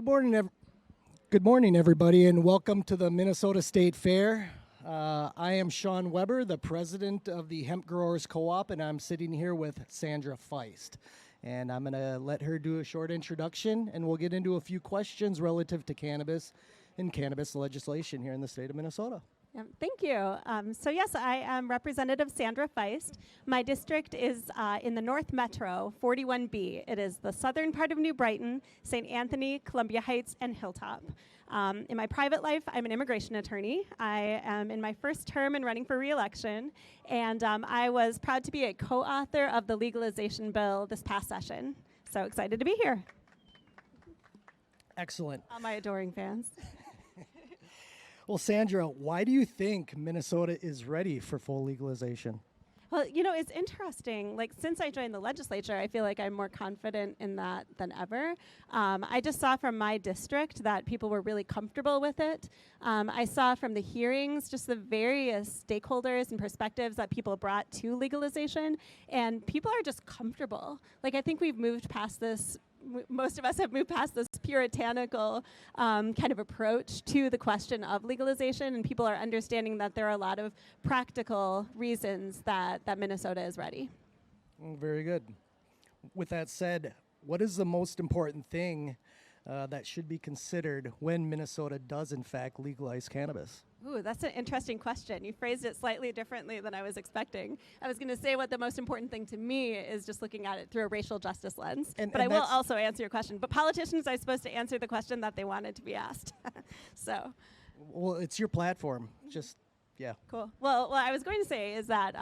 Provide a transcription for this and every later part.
Good morning, everybody, and welcome to the Minnesota State Fair. I am Sean Weber, the president of the Hemp Growers Co-op, and I'm sitting here with Sandra Feist. And I'm going to let her do a short introduction, and we'll get into a few questions relative to cannabis and cannabis legislation here in the state of Minnesota. Thank you. So yes, I am Representative Sandra Feist. My district is in the North Metro, 41B. It is the southern part of New Brighton, St. Anthony, Columbia Heights, and Hilltop. In my private life, I'm an immigration attorney. I am in my first term and running for re-election, and I was proud to be a co-author of the legalization bill this past session. So excited to be here. Excellent. All my adoring fans. Well, Sandra, why do you think Minnesota is ready for full legalization? Well, you know, it's interesting. Like, since I joined the legislature, I feel like I'm more confident in that than ever. I just saw from my district that people were really comfortable with it. I saw from the hearings just the various stakeholders and perspectives that people brought to legalization, and people are just comfortable. Like, I think we've moved past this. Most of us have moved past this puritanical kind of approach to the question of legalization, and people are understanding that there are a lot of practical reasons that Minnesota is ready. Very good. With that said, what is the most important thing that should be considered when Minnesota does, in fact, legalize cannabis? Ooh, that's an interesting question. You phrased it slightly differently than I was expecting. I was going to say what the most important thing to me is just looking at it through a racial justice lens. But I will also answer your question. But politicians are supposed to answer the question that they wanted to be asked. So. Well, it's your platform. Just, yeah. Cool. Well, what I was going to say is that,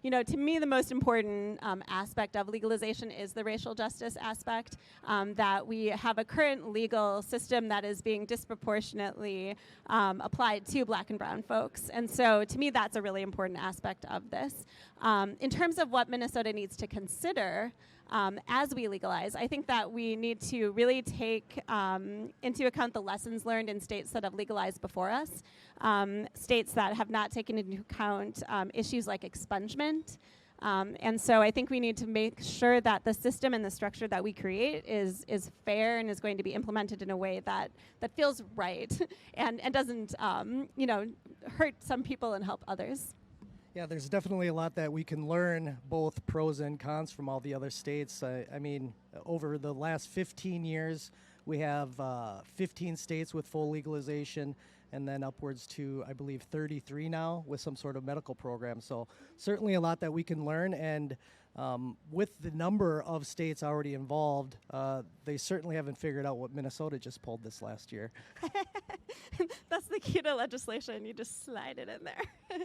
you know, to me, the most important aspect of legalization is the racial justice aspect, that we have a current legal system that is being disproportionately applied to black and brown folks. And so to me, that's a really important aspect of this. In terms of what Minnesota needs to consider, as we legalize, I think that we need to really take into account the lessons learned in states that have legalized before us, states that have not taken into account issues like expungement. And so I think we need to make sure that the system and the structure that we create is fair and is going to be implemented in a way that feels right and doesn't you know, hurt some people and help others. Yeah, there's definitely a lot that we can learn, both pros and cons from all the other states. I mean, over the last 15 years, we have 15 states with full legalization, and then upwards to, I believe, 33 now with some sort of medical program. So certainly a lot that we can learn, and with the number of states already involved, they certainly haven't figured out what Minnesota just pulled this last year. That's the key to legislation. You just slide it in there.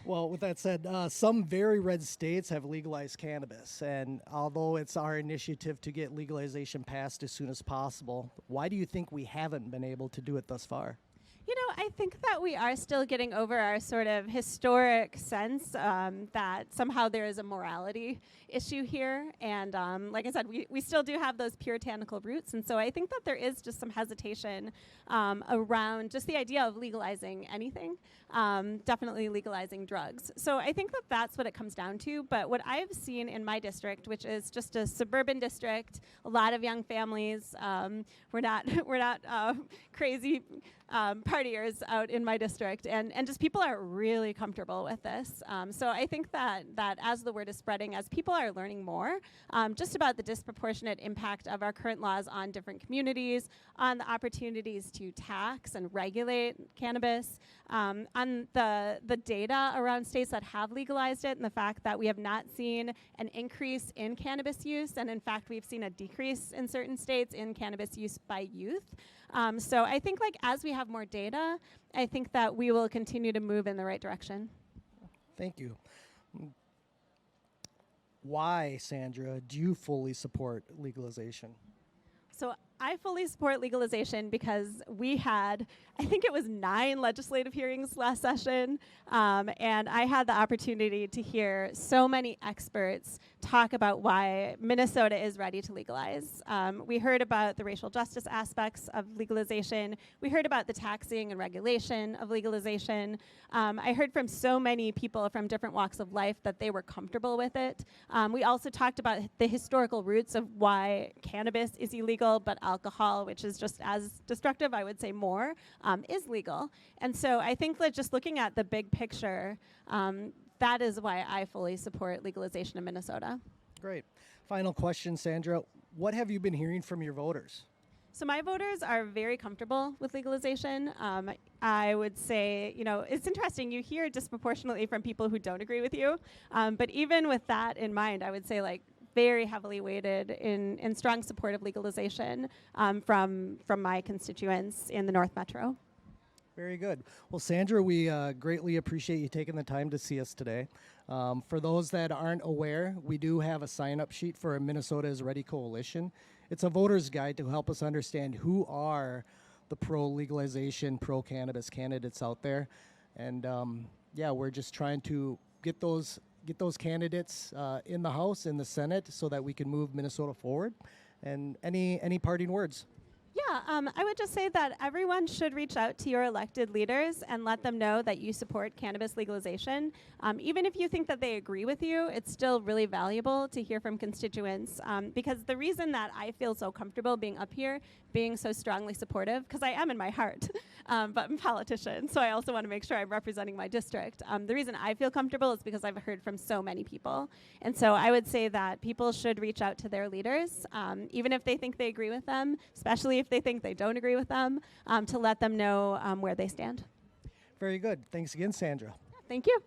Well, with that said, some very red states have legalized cannabis, and although it's our initiative to get legalization passed as soon as possible, why do you think we haven't been able to do it thus far? You know, I think that we are still getting over our sort of historic sense that somehow there is a morality issue here. And like I said, we still do have those puritanical roots. And so I think that there is just some hesitation around just the idea of legalizing anything, definitely legalizing drugs. So I think that that's what it comes down to. But what I've seen in my district, which is just a suburban district, a lot of young families, we're not crazy partiers out in my district, and just people are really comfortable with this. So I think that as the word is spreading, as people are learning more just about the disproportionate impact of our current laws on different communities, on the opportunities to tax and regulate cannabis, on the data around states that have legalized it, and the fact that we have not seen an increase in cannabis use, and in fact we've seen a decrease in certain states in cannabis use by youth. So I think, like, as we have more data, I think that we will continue to move in the right direction. Thank you. Why, Sandra, do you fully support legalization? So I fully support legalization because we had, I think it was 9 legislative hearings last session, and I had the opportunity to hear so many experts talk about why Minnesota is ready to legalize. We heard about the racial justice aspects of legalization. We heard about the taxing and regulation of legalization. I heard from so many people from different walks of life that they were comfortable with it. We also talked about the historical roots of why cannabis is illegal, but alcohol, which is just as destructive, I would say more, is legal. And so I think that just looking at the big picture, that is why I fully support legalization in Minnesota. Great. Final question, Sandra. What have you been hearing from your voters? So my voters are very comfortable with legalization. I would say, it's interesting. You hear disproportionately from people who don't agree with you. But even with that in mind, I would say very heavily weighted in strong support of legalization from my constituents in the North Metro. Very good. Well, Sandra, we greatly appreciate you taking the time to see us today. For those that aren't aware, we do have a sign-up sheet for a Minnesota is Ready coalition. It's a voter's guide to help us understand who are the pro-legalization, pro-cannabis candidates out there. And we're just trying to get those candidates in the House, in the Senate, so that we can move Minnesota forward. And any parting words? Yeah, I would just say that everyone should reach out to your elected leaders and let them know that you support cannabis legalization. Even if you think that they agree with you, it's still really valuable to hear from constituents, because the reason that I feel so comfortable being up here, being so strongly supportive, because I am in my heart, but I'm a politician, so I also want to make sure I'm representing my district. The reason I feel comfortable is because I've heard from so many people. And so I would say that people should reach out to their leaders, even if they think they agree with them, especially if they think they don't agree with them, to let them know where they stand. Very good. Thanks again, Sandra. Thank you.